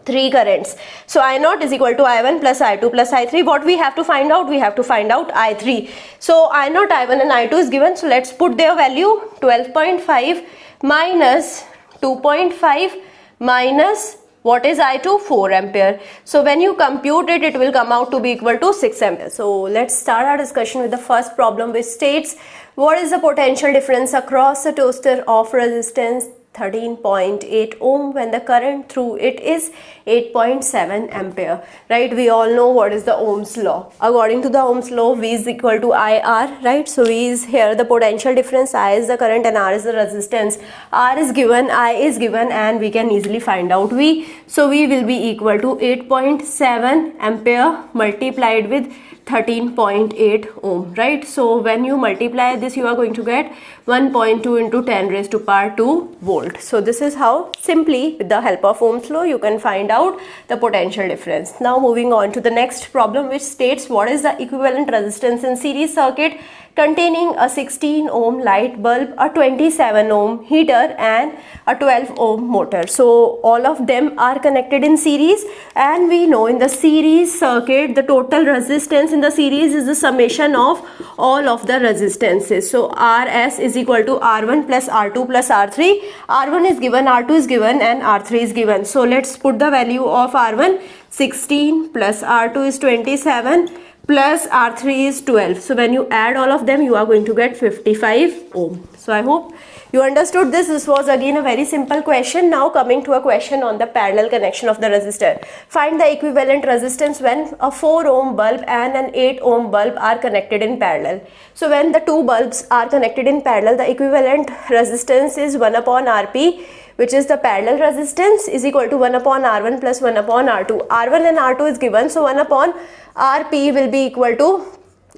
3 currents. So I0 is equal to I1 plus I2 plus I3. What we have to find out? We have to find out I3. So I0, I1 and I2 is given. So let's put their value. 12.5 minus 2.5 minus what is I2? 4 ampere. So when you compute it, it will come out to be equal to 6 ampere. So let's start our discussion with the first problem, which states what is the potential difference across a toaster of resistance 13.8 ohm when the current through it is 8.7 ampere, right? We all know what is the Ohm's law. According to the Ohm's law, V is equal to IR, right? So V is here the potential difference, I is the current and R is the resistance. R is given, I is given, and we can easily find out V. So V will be equal to 8.7 ampere multiplied with 13.8 ohm, right? So when you multiply this, you are going to get 1.2 into 10 raised to power 2 volt. So this is how simply with the help of Ohm's law you can find out the potential difference. Now moving on to the next problem, which states what is the equivalent resistance in series circuit containing a 16 ohm light bulb, a 27 ohm heater and a 12 ohm motor. So all of them are connected in series, and we know in the series circuit the total resistance in the series is the summation of all of the resistances. So Rs is equal to R1 plus R2 plus R3. R1 is given, R2 is given and R3 is given. So let's put the value of R1 16 plus R2 is 27 plus R3 is 12. So when you add all of them, you are going to get 55 ohm. So I hope you understood this. This was again a very simple question. Now coming to a question on the parallel connection of the resistor. Find the equivalent resistance when a 4 ohm bulb and an 8 ohm bulb are connected in parallel. So when the two bulbs are connected in parallel, the equivalent resistance is 1 upon Rp, which is the parallel resistance, is equal to 1 upon R1 plus 1 upon R2. R1 and R2 is given, so 1 upon Rp will be equal to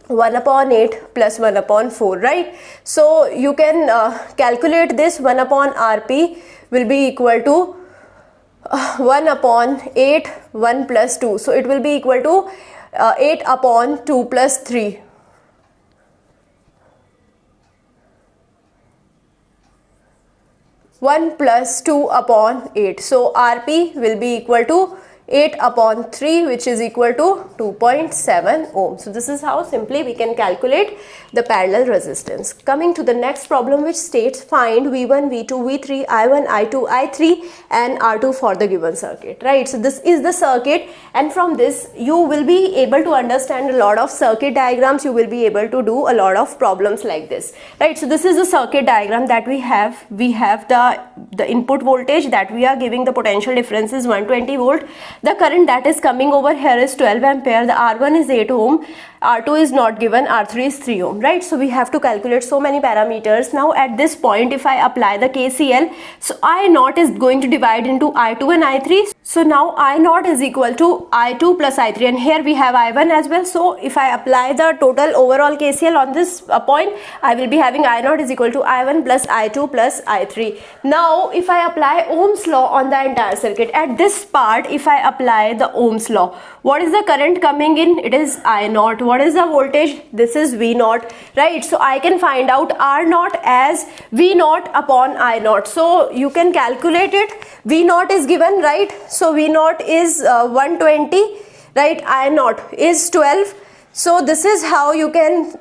1 upon 8 plus 1 upon 4, right? So you can calculate this. 1 upon Rp will be equal to 1 upon 8, 1 plus 2. So it will be equal to 8 upon 2 plus 3. 1 plus 2 upon 8. So Rp will be equal to 8 upon 3, which is equal to 2.7 ohm. So this is how simply we can calculate the parallel resistance. Coming to the next problem, which states find V1, V2, V3, I1, I2, I3 and R2 for the given circuit, right? So this is the circuit, and from this you will be able to understand a lot of circuit diagrams. You will be able to do a lot of problems like this, right? So this is the circuit diagram that we have. We have the input voltage that we are giving, the potential difference is 120 volt. The current that is coming over here is 12 ampere. The R1 is 8 ohm. R2 is not given. R3 is 3 ohm, right? So we have to calculate so many parameters. Now at this point, if I apply the KCL, so I0 is going to divide into I2 and I3. So now I0 is equal to I2 plus I3, and here we have I1 as well. So if I apply the total overall KCL on this point, I will be having I0 is equal to I1 plus I2 plus I3. Now if I apply Ohm's law on the entire circuit, at this part if I apply the Ohm's law, what is the current coming in? It is I0. What is the voltage? This is V0, right? So I can find out R0 as V0 upon I0. So you can calculate it. V0 is given, right? So V0 is 120, right? I0 is 12. So this is how you can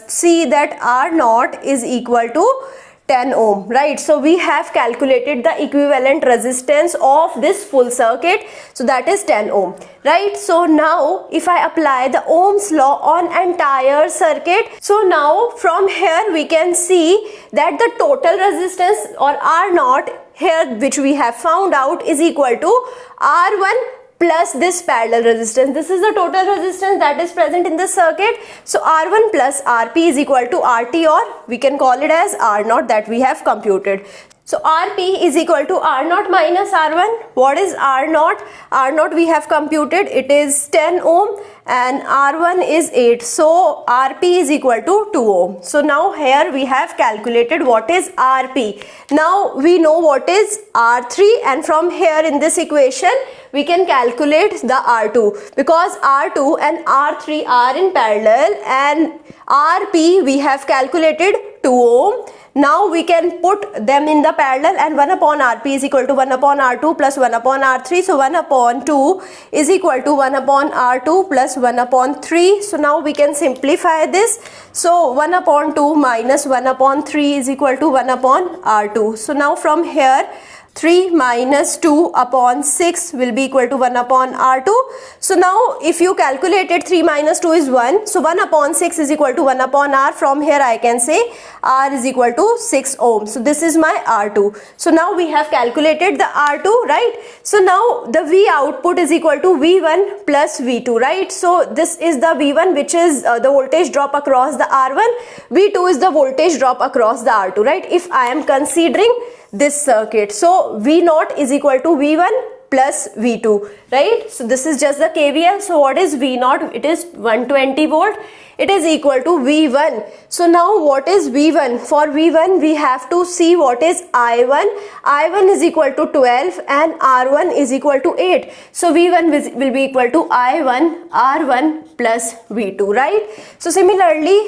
see that R naught is equal to 10 ohm, right? So we have calculated the equivalent resistance of this full circuit, so that is 10 ohm, right? So now if I apply the Ohm's law on entire circuit, so now from here we can see that the total resistance or R naught here, which we have found out, is equal to R1 plus this parallel resistance. This is the total resistance that is present in the circuit. So R1 plus RP is equal to RT, or we can call it as R0 that we have computed. So RP is equal to R0 minus R1. What is R0? R0 we have computed, it is 10 ohm and R1 is 8. So RP is equal to 2 ohm. So now here we have calculated what is RP. Now we know what is R3, and from here in this equation we can calculate the R2, because R2 and R3 are in parallel, and RP we have calculated 2 ohm. Now we can put them in the parallel, and 1 upon RP is equal to 1 upon R2 plus 1 upon R3. So 1 upon 2 is equal to 1 upon R2 plus 1 upon 3. So now we can simplify this. So 1 upon 2 minus 1 upon 3 is equal to 1 upon R2. So now from here 3 minus 2 upon 6 will be equal to 1 upon R2. So now if you calculated 3 minus 2 is 1. So 1 upon 6 is equal to 1 upon R. From here I can say R is equal to 6 ohm. So this is my R2. So now we have calculated the R2, right? So now the V output is equal to V1 plus V2, right? So this is the V1, which is the voltage drop across the R1. V2 is the voltage drop across the R2, right? If I am considering this circuit, so V0 is equal to V1 plus V2, right? So this is just the KVL. So what is V0? It is 120 volt. It is equal to V1. So now what is V1? For V1 we have to see what is I1. I1 is equal to 12 and R1 is equal to 8. So V1 will be equal to I1 R1 plus V2, right? So similarly,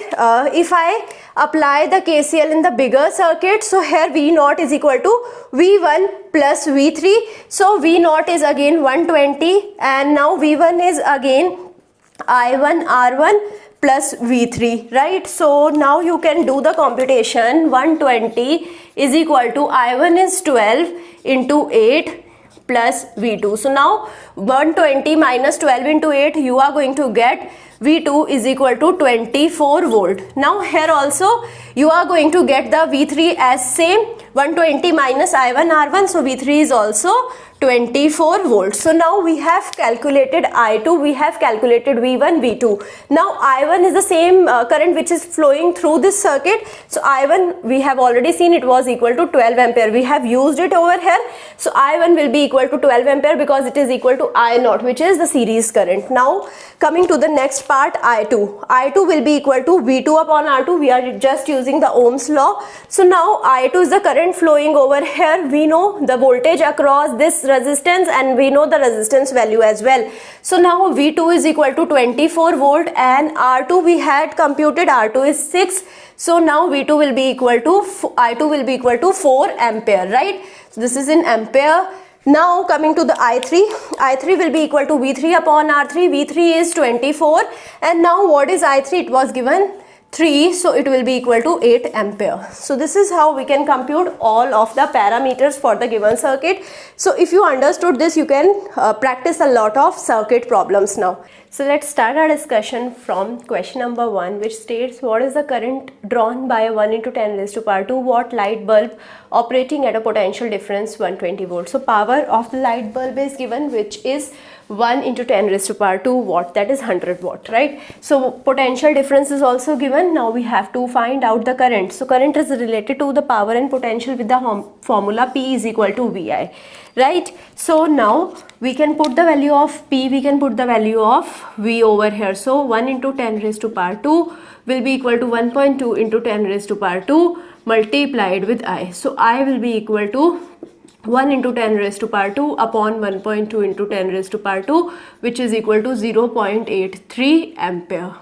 if I apply the KCL in the bigger circuit, so here V0 is equal to V1 plus V3. So V0 is again 120, and now V1 is again I1 R1 plus V3, right? So now you can do the computation. 120 is equal to I1 is 12 into 8 plus V2. So now 120 minus 12 into 8, you are going to get V2 is equal to 24 volt. Now here also you are going to get the V3 as same, 120 minus I1 R1. So V3 is also 24 volts. So now we have calculated I2, we have calculated V1, V2. Now I1 is the same current which is flowing through this circuit. So I1 we have already seen it was equal to 12 ampere. We have used it over here. So I1 will be equal to 12 ampere because it is equal to I0, which is the series current. Now coming to the next part, I2. I2 will be equal to V2 upon R2. We are just using the Ohm's law. So now I2 is the current flowing over here. We know the voltage across this resistance and we know the resistance value as well. So now V2 is equal to 24 volt and R2 we had computed, R2 is 6. So now V2 will be equal to, I2 will be equal to 4 ampere, right? So this is in ampere. Now coming to the I3, I3 will be equal to V3 upon R3. V3 is 24, and now what is I3? It was given 3, so it will be equal to 8 ampere. So this is how we can compute all of the parameters for the given circuit. So if you understood this, you can practice a lot of circuit problems now. So let's start our discussion from question number 1, which states what is the current drawn by a 1 into 10 raised to power 2 watt light bulb operating at a potential difference 120 volts. So power of the light bulb is given, which is 1 into 10 raised to power 2 watt, that is 100 watt, right? So potential difference is also given. Now we have to find out the current. So current is related to the power and potential with the formula P is equal to VI, right? So now we can put the value of P, we can put the value of V over here. So 1 into 10 raised to power 2 will be equal to 1.2 into 10 raised to power 2 multiplied with I. So I will be equal to 1 into 10 raised to power 2 upon 1.2 into 10 raised to power 2, which is equal to 0.83 ampere.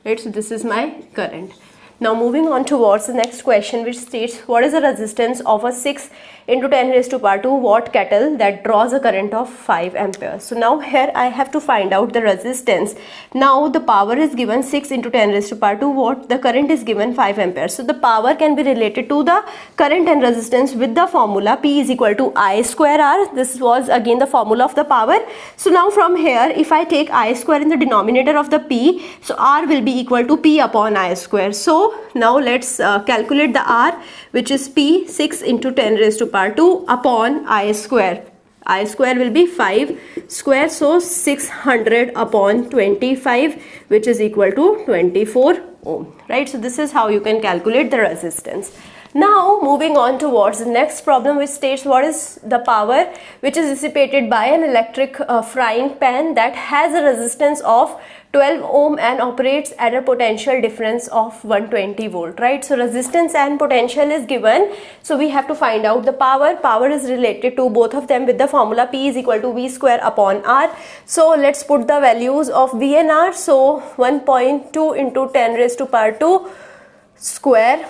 Right, so this is my current. Now moving on towards the next question, which states what is the resistance of a 6 into 10 raised to power 2 watt kettle that draws a current of 5 amperes. So now here I have to find out the resistance. Now the power is given 6 into 10 raised to power 2 watt. The current is given 5 amperes. So the power can be related to the current and resistance with the formula P is equal to I square R. This was again the formula of the power. So now from here, if I take I square in the denominator of the P, so R will be equal to P upon I square. So now let's calculate the R, which is P 6 into 10 raised to power 2 upon I square. I square will be 5 square, so 600 upon 25, which is equal to 24 ohm, right? So this is how you can calculate the resistance. Now moving on towards the next problem, which states what is the power which is dissipated by an electric frying pan that has a resistance of 12 ohm and operates at a potential difference of 120 volt, right? So resistance and potential is given, so we have to find out the power. Power is related to both of them with the formula P is equal to V square upon R. So let's put the values of V and R. So 1.2 into 10 raised to power 2 square,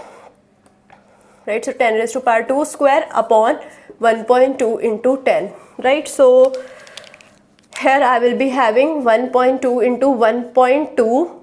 right? So 10 raised to power 2 square upon 1.2 into 10, right? So here I will be having 1.2 into 1.2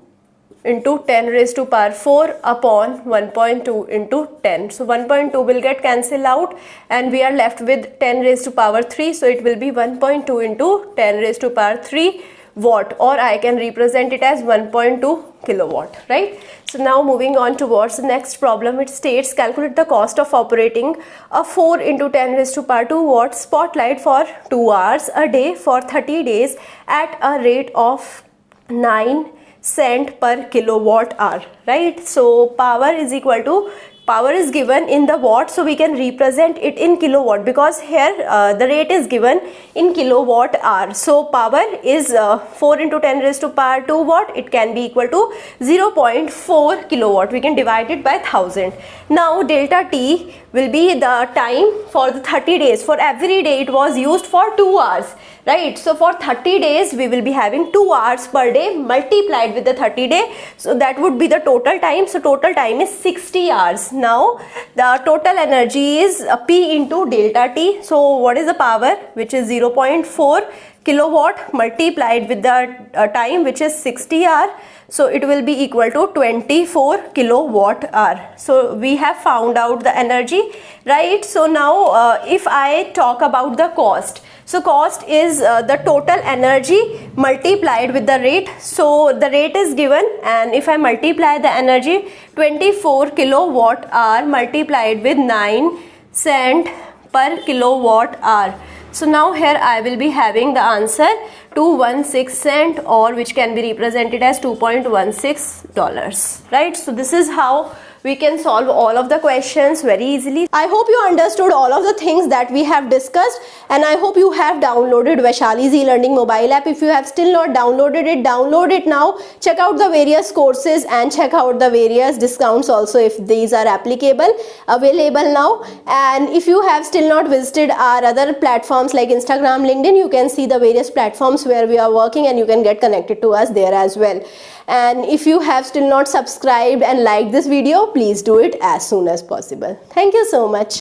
into 10 raised to power 4 upon 1.2 into 10. So 1.2 will get cancelled out and we are left with 10 raised to power 3. So it will be 1.2 into 10 raised to power 3 watt, or I can represent it as 1.2 kilowatt, right? So now moving on towards the next problem, it states calculate the cost of operating a 4 into 10 raised to power 2 watt spotlight for 2 hours a day for 30 days at a rate of 9 cent per kilowatt hour, right? So power is equal to, power is given in the watt, so we can represent it in kilowatt because here the rate is given in kilowatt hour. So power is 4 into 10 raised to power 2 watt. It can be equal to 0.4 kilowatt. We can divide it by 1000. Now delta T will be the time for the 30 days. For every day it was used for 2 hours, right? So for 30 days we will be having 2 hours per day multiplied with the 30 day. So that would be the total time. So total time is 60 hours. Now the total energy is P into delta T. So what is the power, which is 0.4 kilowatt multiplied with the time, which is 60 hour. So it will be equal to 24 kilowatt hour. So we have found out the energy, right? So now if I talk about the cost, so cost is the total energy multiplied with the rate. So the rate is given, and if I multiply the energy, 24 kilowatt hour multiplied with 9 cent per kilowatt hour. So now here I will be having the answer 216 cent, or which can be represented as $2.16, right? So this is how we can solve all of the questions very easily. I hope you understood all of the things that we have discussed, and I hope you have downloaded Vaishali's e-learning mobile app. If you have still not downloaded it, download it now. Check out the various courses and check out the various discounts also if these are applicable, available now. And if you have still not visited our other platforms like Instagram, LinkedIn, you can see the various platforms where we are working and you can get connected to us there as well. And if you have still not subscribed and liked this video, please do it as soon as possible. Thank you so much.